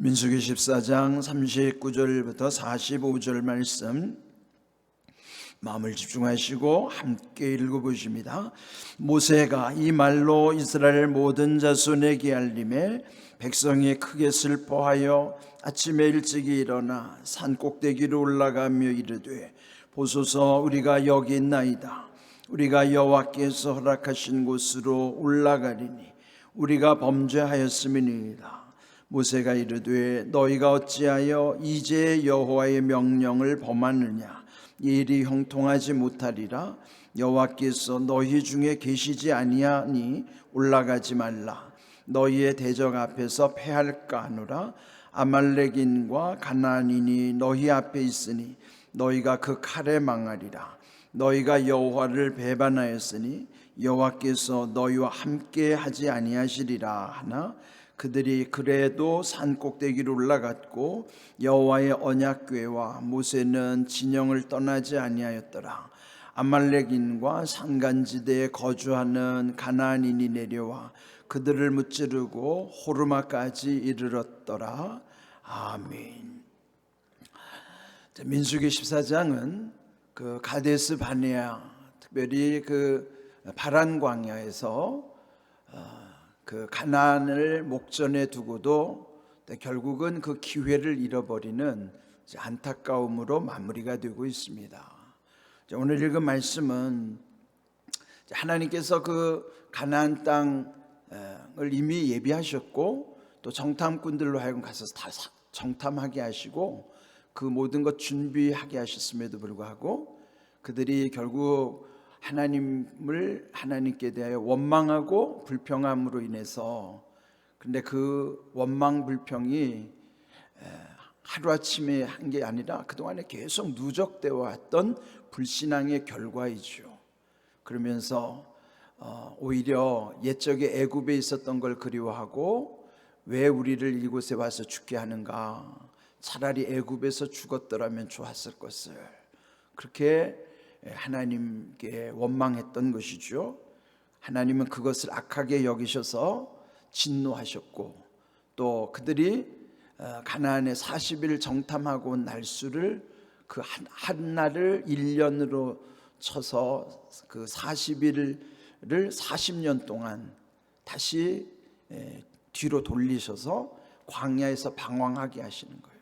민수기 14장 39절부터 45절 말씀 마음을 집중하시고 함께 읽어보십니다. 모세가 이 말로 이스라엘 모든 자손에게 알림해 백성이 크게 슬퍼하여 아침에 일찍이 일어나 산 꼭대기로 올라가며 이르되 보소서 우리가 여기 있나이다. 우리가 여호와께서 허락하신 곳으로 올라가리니 우리가 범죄하였음이니이다. 모세가 이르되 너희가 어찌하여 이제 여호와의 명령을 범하느냐. 이 일이 형통하지 못하리라. 여호와께서 너희 중에 계시지 아니하니 올라가지 말라. 너희의 대적 앞에서 패할까 하노라. 아말렉인과 가나안인이 너희 앞에 있으니 너희가 그 칼에 망하리라. 너희가 여호와를 배반하였으니 여호와께서 너희와 함께 하지 아니하시리라 하나 그들이 그래도 산 꼭대기로 올라갔고 여호와의 언약궤와 모세는 진영을 떠나지 아니하였더라. 아말렉인과 산간지대에 거주하는 가나안인이 내려와 그들을 무찌르고 호르마까지 이르렀더라. 아멘. 민수기 14장은 그 가데스 바네아, 특별히 그 바란 광야에서 그 가나안을 목전에 두고도 결국은 그 기회를 잃어버리는 안타까움으로 마무리가 되고 있습니다. 오늘 읽은 말씀은 하나님께서 그 가나안 땅을 이미 예비하셨고 또 정탐꾼들로 하여금 가서 다 정탐하게 하시고 그 모든 것 준비하게 하셨음에도 불구하고 그들이 결국 하나님께 대하여 원망하고 불평함으로 인해서 근데 그 원망 불평이 하루아침에 한 게 아니라 그동안에 계속 누적되어 왔던 불신앙의 결과이죠. 그러면서 오히려 옛적에 애굽에 있었던 걸 그리워하고 왜 우리를 이곳에 와서 죽게 하는가, 차라리 애굽에서 죽었더라면 좋았을 것을, 그렇게 하나님께 원망했던 것이죠. 하나님은 그것을 악하게 여기셔서 진노하셨고 또 그들이 가나안에 40일 정탐하고 온 날수를 그 한 날을 1년으로 쳐서 그 40일을 40년 동안 다시 뒤로 돌리셔서 광야에서 방황하게 하시는 거예요.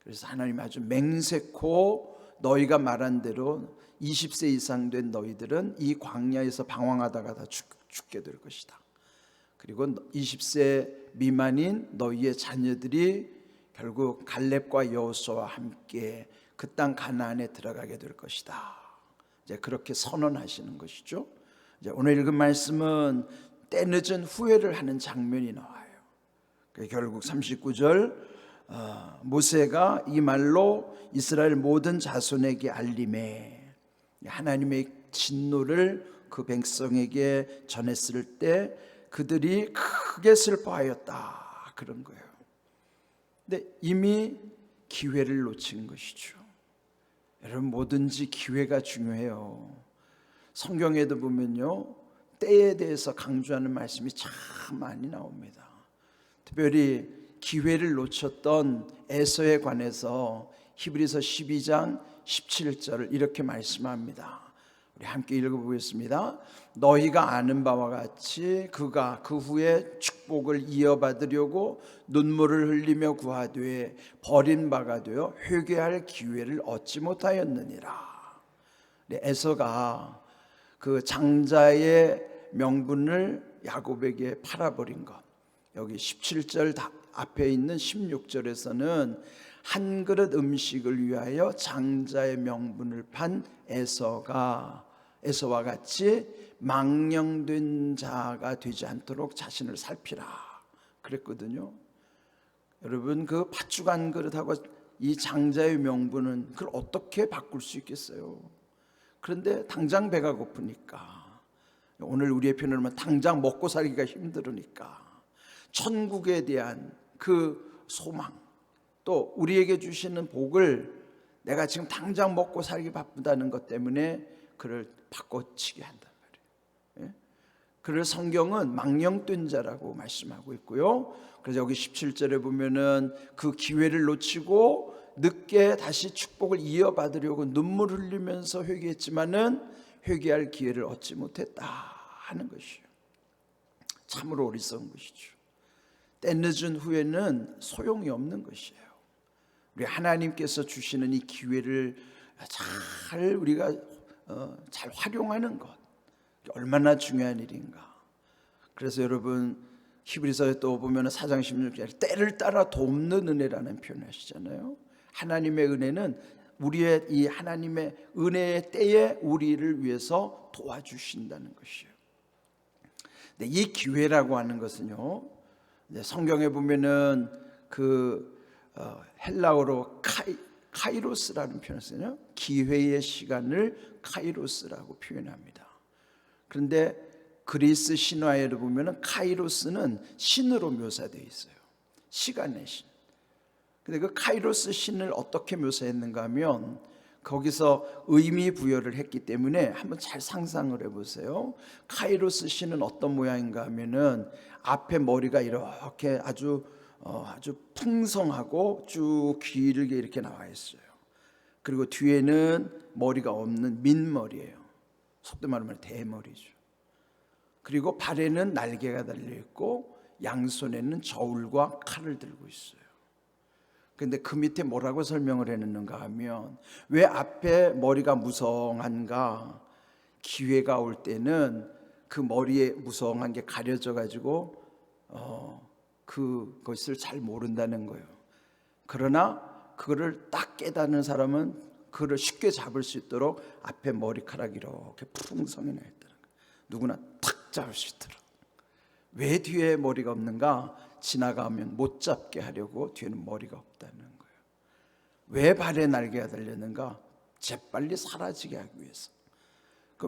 그래서 하나님 아주 맹세코 너희가 말한 대로 20세 이상 된 너희들은 이 광야에서 방황하다가 다 죽게 될 것이다. 그리고 20세 미만인 너희의 자녀들이 결국 갈렙과 여호수아와 함께 그 땅 가나안에 들어가게 될 것이다. 이제 그렇게 선언하시는 것이죠. 이제 오늘 읽은 말씀은 때늦은 후회를 하는 장면이 나와요. 결국 39절 모세가 이 말로 이스라엘 모든 자손에게 알림해 하나님의 진노를 그 백성에게 전했을 때 그들이 크게 슬퍼하였다 그런 거예요. 근데 이미 기회를 놓친 것이죠. 여러분 뭐든지 기회가 중요해요. 성경에도 보면요 때에 대해서 강조하는 말씀이 참 많이 나옵니다. 특별히 기회를 놓쳤던 에서에 관해서 히브리서 12장 17절을 이렇게 말씀합니다. 우리 함께 읽어보겠습니다. 너희가 아는 바와 같이 그가 그 후에 축복을 이어받으려고 눈물을 흘리며 구하되 버림받아 되어 회개할 기회를 얻지 못하였느니라. 에서가 그 장자의 명분을 야곱에게 팔아버린 것, 여기 17절 앞에 있는 16절에서는 한 그릇 음식을 위하여 장자의 명분을 판 에서와 같이 망령된 자가 되지 않도록 자신을 살피라 그랬거든요. 여러분 그 팥죽 한 그릇하고 이 장자의 명분은 그걸 어떻게 바꿀 수 있겠어요? 그런데 당장 배가 고프니까, 오늘 우리의 표현으로 하면 당장 먹고 살기가 힘들으니까 천국에 대한 그 소망, 또 우리에게 주시는 복을 내가 지금 당장 먹고 살기 바쁘다는 것 때문에 그를 바꿔치기 한단 말이에요. 그를 성경은 망령된 자라고 말씀하고 있고요. 그래서 여기 17절에 보면은 그 기회를 놓치고 늦게 다시 축복을 이어받으려고 눈물 흘리면서 회개했지만은 회개할 기회를 얻지 못했다 하는 것이요. 참으로 어리석은 것이죠. 때 늦은 후에는 소용이 없는 것이에요. 우리 하나님께서 주시는 이 기회를 잘 우리가 잘 활용하는 것 얼마나 중요한 일인가. 그래서 여러분 히브리서에 또 보면 4장 16절에 때를 따라 돕는 은혜라는 표현을 하시잖아요. 하나님의 은혜는 우리의 이 하나님의 은혜의 때에 우리를 위해서 도와주신다는 것이에요. 근데 이 기회라고 하는 것은요, 성경에 보면은 그 헬라어로 카이로스라는 표현을 써요. 기회의 시간을 카이로스라고 표현합니다. 그런데 그리스 신화에 보면은 카이로스는 신으로 묘사되어 있어요. 시간의 신. 근데 그 카이로스 신을 어떻게 묘사했는가 하면 거기서 의미 부여를 했기 때문에 한번 잘 상상을 해보세요. 카이로스 신은 어떤 모양인가 하면은 앞에 머리가 이렇게 아주 풍성하고 쭉 길게 이렇게 나와 있어요. 그리고 뒤에는 머리가 없는 민머리예요. 속도 말하면 대머리죠. 그리고 발에는 날개가 달려 있고 양손에는 저울과 칼을 들고 있어요. 그런데 그 밑에 뭐라고 설명을 해놓는가 하면 왜 앞에 머리가 무성한가? 기회가 올 때는 그 머리에 무성한 게 가려져 가지고 그것을 잘 모른다는 거예요. 그러나 그거를 딱 깨닫는 사람은 그를 쉽게 잡을 수 있도록 앞에 머리카락이 이렇게 풍성해 나 있다는 거예요. 누구나 탁 잡을 수 있도록. 왜 뒤에 머리가 없는가? 지나가면 못 잡게 하려고 뒤에는 머리가 없다는 거예요. 왜 발에 날개가 달렸는가? 재빨리 사라지게 하기 위해서.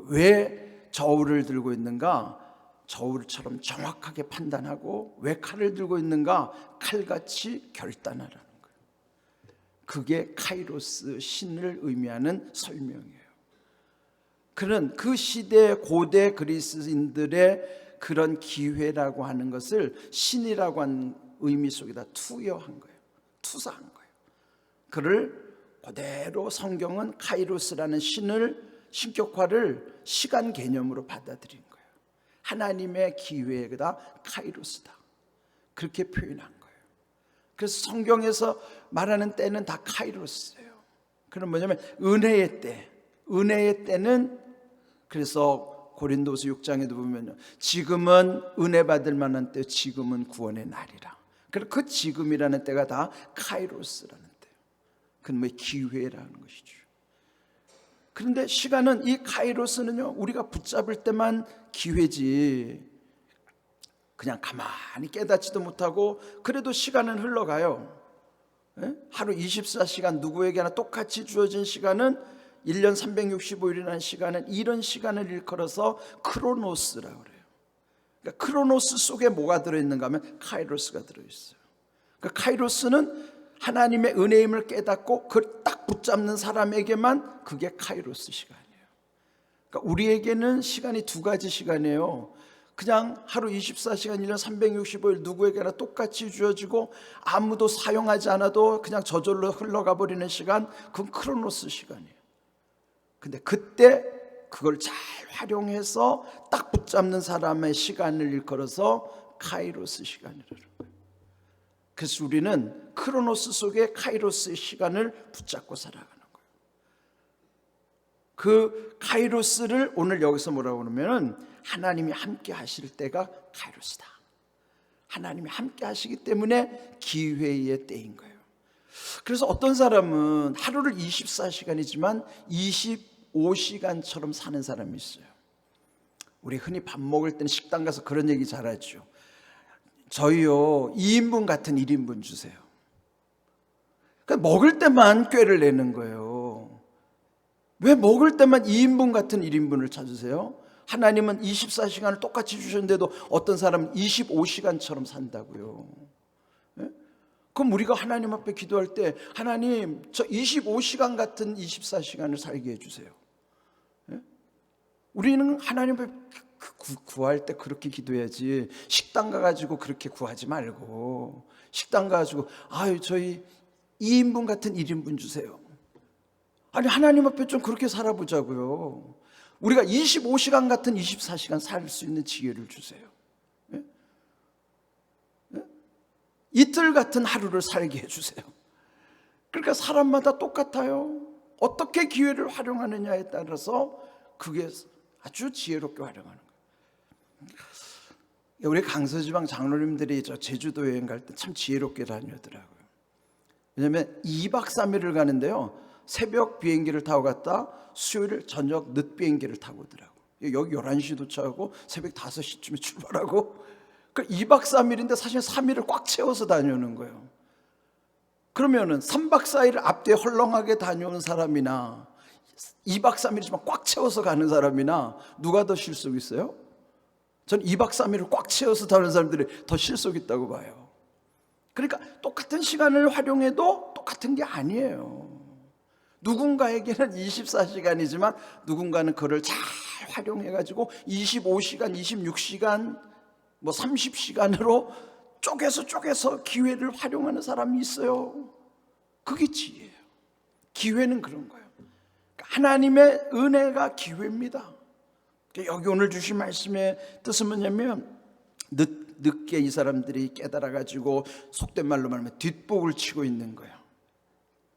왜 저울을 들고 있는가? 저울처럼 정확하게 판단하고. 왜 칼을 들고 있는가? 칼같이 결단하라는 거예요. 그게 카이로스 신을 의미하는 설명이에요. 그는 그 시대 고대 그리스인들의 그런 기회라고 하는 것을 신이라고 하는 의미 속에다 투여한 거예요. 투사한 거예요. 그를 그대로 성경은 카이로스라는 신격화를 시간 개념으로 받아들인 거예요. 하나님의 기회가 카이로스다. 그렇게 표현한 거예요. 그래서 성경에서 말하는 때는 다 카이로스예요. 그럼 뭐냐면 은혜의 때. 은혜의 때는 그래서 고린도서 6장에도 보면 지금은 은혜 받을 만한 때, 지금은 구원의 날이라. 그 지금이라는 때가 다 카이로스라는 때예요. 그건 뭐 기회라는 것이죠. 그런데 시간은 이 카이로스는요, 우리가 붙잡을 때만 기회지 그냥 가만히 깨닫지도 못하고 그래도 시간은 흘러가요. 하루 24시간 누구에게나 똑같이 주어진 시간은 1년 365일이라는 시간은 이런 시간을 일컬어서 크로노스라고 그래요. 그러니까 크로노스 속에 뭐가 들어있는가 하면 카이로스가 들어있어요. 그러니까 카이로스는 하나님의 은혜임을 깨닫고 그걸 딱 붙잡는 사람에게만 그게 카이로스 시간이에요. 그러니까 우리에게는 시간이 두 가지 시간이에요. 그냥 하루 24시간 1년 365일 누구에게나 똑같이 주어지고 아무도 사용하지 않아도 그냥 저절로 흘러가 버리는 시간, 그건 크로노스 시간이에요. 근데 그때 그걸 잘 활용해서 딱 붙잡는 사람의 시간을 일컬어서 카이로스 시간이라는 거예요. 그래서 우리는 크로노스 속에 카이로스의 시간을 붙잡고 살아가는 거예요. 그 카이로스를 오늘 여기서 뭐라고 그러면은 하나님이 함께 하실 때가 카이로스다. 하나님이 함께 하시기 때문에 기회의 때인 거예요. 그래서 어떤 사람은 하루를 24시간이지만 25시간처럼 사는 사람이 있어요. 우리 흔히 밥 먹을 때는 식당 가서 그런 얘기 잘하죠. 저희요 2인분 같은 1인분 주세요. 그러니까 먹을 때만 꾀를 내는 거예요. 왜 먹을 때만 2인분 같은 1인분을 찾으세요? 하나님은 24시간을 똑같이 주셨는데도 어떤 사람은 25시간처럼 산다고요. 그럼 우리가 하나님 앞에 기도할 때 하나님 저 25시간 같은 24시간을 살게 해주세요. 우리는 하나님 앞에 구할 때 그렇게 기도해야지. 식당 가가지고 그렇게 구하지 말고, 식당 가가지고 아유 저희 2인분 같은 1인분 주세요. 아니 하나님 앞에 좀 그렇게 살아보자고요. 우리가 25시간 같은 24시간 살 수 있는 지혜를 주세요. 예? 예? 이틀 같은 하루를 살게 해주세요. 그러니까 사람마다 똑같아요. 어떻게 기회를 활용하느냐에 따라서 그게 아주 지혜롭게 활용하는 거예요. 우리 강서지방 장로님들이 저 제주도 여행 갈 때 참 지혜롭게 다녀더라고요. 왜냐하면 2박 3일을 가는데요, 새벽 비행기를 타고 갔다 수요일 저녁 늦 비행기를 타고 오더라고요. 여기 11시 도착하고 새벽 5시쯤에 출발하고, 그 2박 3일인데 사실 3일을 꽉 채워서 다녀오는 거예요. 그러면은 3박 4일을 앞뒤에 헐렁하게 다녀온 사람이나 2박 3일이지만 꽉 채워서 가는 사람이나 누가 더 실속 있어요? 전 2박 3일을 꽉 채워서 다니는 사람들이 더 실속 있다고 봐요. 그러니까 똑같은 시간을 활용해도 똑같은 게 아니에요. 누군가에게는 24시간이지만 누군가는 그걸 잘 활용해가지고 25시간, 26시간, 뭐 30시간으로 쪼개서 기회를 활용하는 사람이 있어요. 그게 지혜예요. 기회는 그런 거예요. 하나님의 은혜가 기회입니다. 여기 오늘 주신 말씀의 뜻은 뭐냐면, 늦게 이 사람들이 깨달아가지고 속된 말로 말하면 뒷복을 치고 있는 거예요.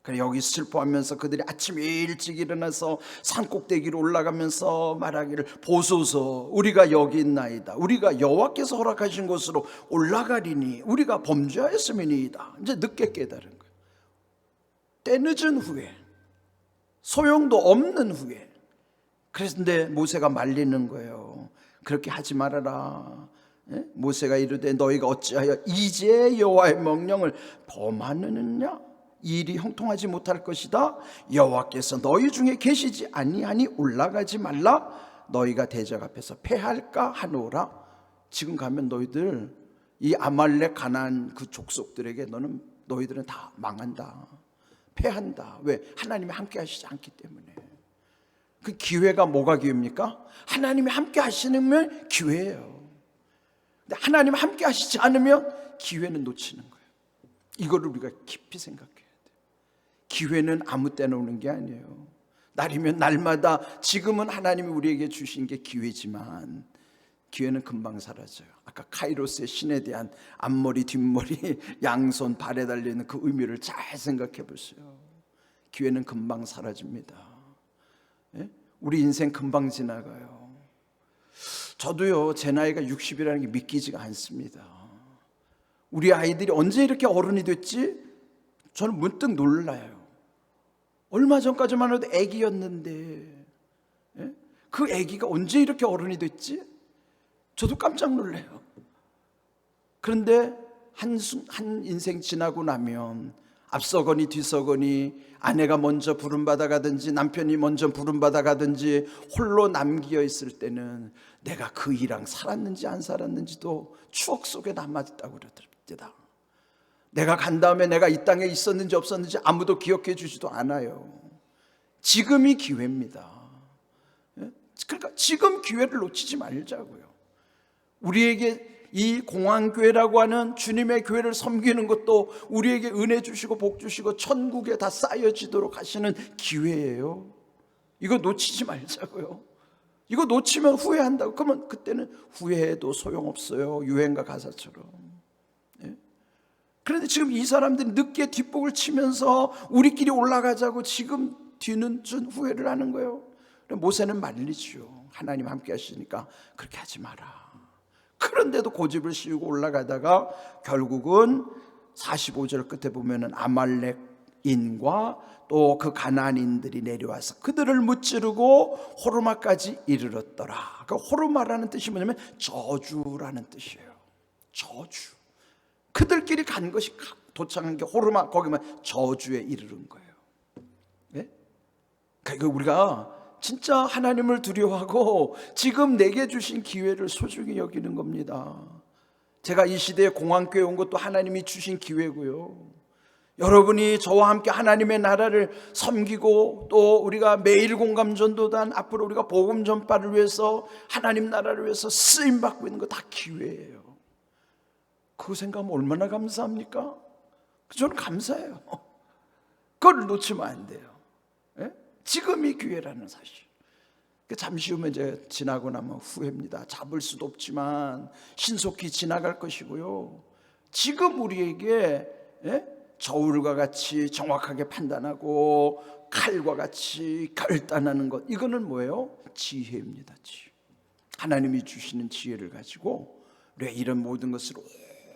그래 여기 슬퍼하면서 그들이 아침 일찍 일어나서 산꼭대기로 올라가면서 말하기를, 보소서 우리가 여기 있나이다. 우리가 여호와께서 허락하신 곳으로 올라가리니 우리가 범죄하였음이니이다. 이제 늦게 깨달은 거예요. 때늦은 후에, 소용도 없는 후에. 그런데 모세가 말리는 거예요. 그렇게 하지 말아라. 모세가 이르되 너희가 어찌하여 이제 여호와의 명령을 범하느냐? 일이 형통하지 못할 것이다. 여호와께서 너희 중에 계시지 아니하니 올라가지 말라. 너희가 대적 앞에서 패할까 하노라. 지금 가면 너희들 이 아말렉 가나안 그 족속들에게 너희들은 다 망한다, 패한다. 왜? 하나님이 함께 하시지 않기 때문에. 그 기회가 뭐가 기회입니까? 하나님이 함께 하시면 기회예요. 근데 하나님 함께 하시지 않으면 기회는 놓치는 거예요. 이거를 우리가 깊이 생각해야 돼요. 기회는 아무 때나 오는 게 아니에요. 날이면 날마다, 지금은 하나님이 우리에게 주신 게 기회지만 기회는 금방 사라져요. 아까 카이로스의 신에 대한 앞머리 뒷머리 양손 발에 달려있는 그 의미를 잘 생각해 보세요. 기회는 금방 사라집니다. 예? 우리 인생 금방 지나가요. 저도요, 제 나이가 60이라는 게 믿기지가 않습니다. 우리 아이들이 언제 이렇게 어른이 됐지? 저는 문득 놀라요. 얼마 전까지만 해도 아기였는데, 예? 그 아기가 언제 이렇게 어른이 됐지? 저도 깜짝 놀라요. 그런데 한 인생 지나고 나면 앞서거니 뒤서거니, 아내가 먼저 부름받아 가든지 남편이 먼저 부름받아 가든지 홀로 남겨 있을 때는 내가 그 이랑 살았는지 안 살았는지도 추억 속에 남아있다고 그러더랍니다. 내가 간 다음에 내가 이 땅에 있었는지 없었는지 아무도 기억해 주지도 않아요. 지금이 기회입니다. 그러니까 지금 기회를 놓치지 말자고요. 우리에게 이 공항교회라고 하는 주님의 교회를 섬기는 것도 우리에게 은혜 주시고 복 주시고 천국에 다 쌓여지도록 하시는 기회예요. 이거 놓치지 말자고요. 이거 놓치면 후회한다고. 그러면 그때는 후회해도 소용없어요. 유행가 가사처럼. 그런데 지금 이 사람들이 늦게 뒷복을 치면서 우리끼리 올라가자고 지금 뒤는 준 후회를 하는 거예요. 모세는 말리죠. 하나님 함께 하시니까 그렇게 하지 마라. 그런데도 고집을 씌우고 올라가다가 결국은 45절 끝에 보면은 아말렉인과 또 그 가나안인들이 내려와서 그들을 무찌르고 호르마까지 이르렀더라. 그 호르마라는 뜻이 뭐냐면 저주라는 뜻이에요. 저주. 그들끼리 간 것이 도착한 게 호르마, 거기만 저주에 이르는 거예요. 네? 그러니까 우리가 진짜 하나님을 두려워하고 지금 내게 주신 기회를 소중히 여기는 겁니다. 제가 이 시대에 공항교회 온 것도 하나님이 주신 기회고요. 여러분이 저와 함께 하나님의 나라를 섬기고 또 우리가 매일 공감전도단 앞으로 우리가 복음 전파를 위해서 하나님 나라를 위해서 쓰임 받고 있는 거 다 기회예요. 그거 생각하면 얼마나 감사합니까? 저는 감사해요. 그걸 놓치면 안 돼요. 예? 지금이 기회라는 사실. 잠시 후면 이제 지나고 나면 후회입니다. 잡을 수도 없지만 신속히 지나갈 것이고요. 지금 우리에게 저울과 같이 정확하게 판단하고 칼과 같이 결단하는 것, 이거는 뭐예요? 지혜입니다. 지혜. 하나님이 주시는 지혜를 가지고 우리가 이런 모든 것을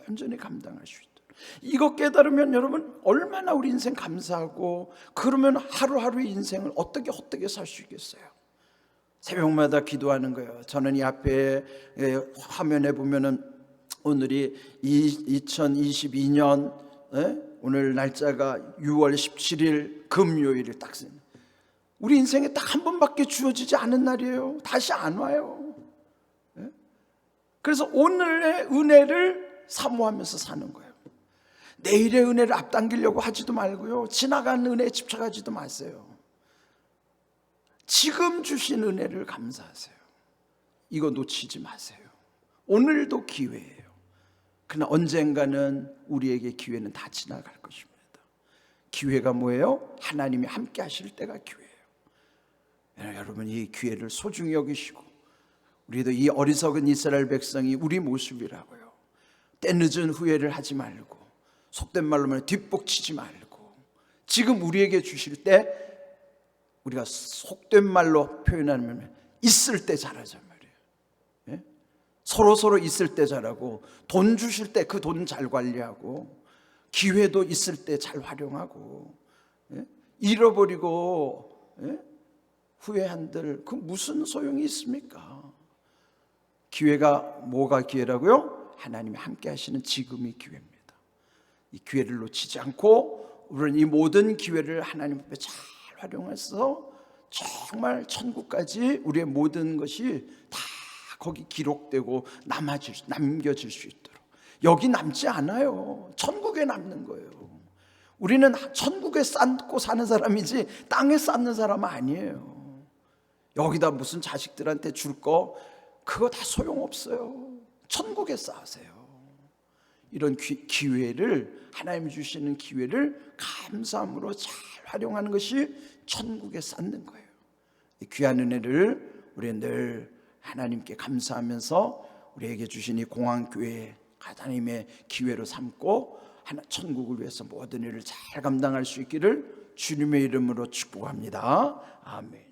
온전히 감당할 수 있도록, 이거 깨달으면 여러분 얼마나 우리 인생 감사하고, 그러면 하루하루의 인생을 어떻게 헛되게 살 수 있겠어요? 새벽마다 기도하는 거예요. 저는 이 앞에 화면에 보면은 오늘이 2022년 오늘 날짜가 6월 17일 금요일을 딱 쓰는, 우리 인생에 딱 한 번밖에 주어지지 않은 날이에요. 다시 안 와요. 그래서 오늘의 은혜를 사모하면서 사는 거예요. 내일의 은혜를 앞당기려고 하지도 말고요, 지나간 은혜에 집착하지도 마세요. 지금 주신 은혜를 감사하세요. 이거 놓치지 마세요. 오늘도 기회예요. 그러나 언젠가는 우리에게 기회는 다 지나갈 것입니다. 기회가 뭐예요? 하나님이 함께 하실 때가 기회예요. 여러분, 이 기회를 소중히 여기시고, 우리도 이 어리석은 이스라엘 백성이 우리 모습이라고요. 때늦은 후회를 하지 말고, 속된 말로 말하면 뒷북치지 말고, 지금 우리에게 주실 때, 우리가 속된 말로 표현하면 있을 때 잘하자 말이에요. 서로 있을 때 잘하고, 돈 주실 때 그 돈 잘 관리하고, 기회도 있을 때 잘 활용하고, 잃어버리고 후회한들 그 무슨 소용이 있습니까? 기회가 뭐가 기회라고요? 하나님이 함께 하시는 지금이 기회입니다. 이 기회를 놓치지 않고 우리는 이 모든 기회를 하나님 앞에 잘 활용해서 정말 천국까지 우리의 모든 것이 다 거기 기록되고 남겨질 수 있도록. 여기 남지 않아요. 천국에 남는 거예요. 우리는 천국에 쌓고 사는 사람이지 땅에 쌓는 사람은 아니에요. 여기다 무슨 자식들한테 줄 거 그거 다 소용없어요. 천국에 쌓으세요. 이런 기회를, 하나님이 주시는 기회를 감사함으로 잘 활용하는 것이 천국에 쌓는 거예요. 이 귀한 은혜를 우리는 늘 하나님께 감사하면서 우리에게 주신 이 공항교회 하나님의 기회로 삼고 천국을 위해서 모든 일을 잘 감당할 수 있기를 주님의 이름으로 축복합니다. 아멘.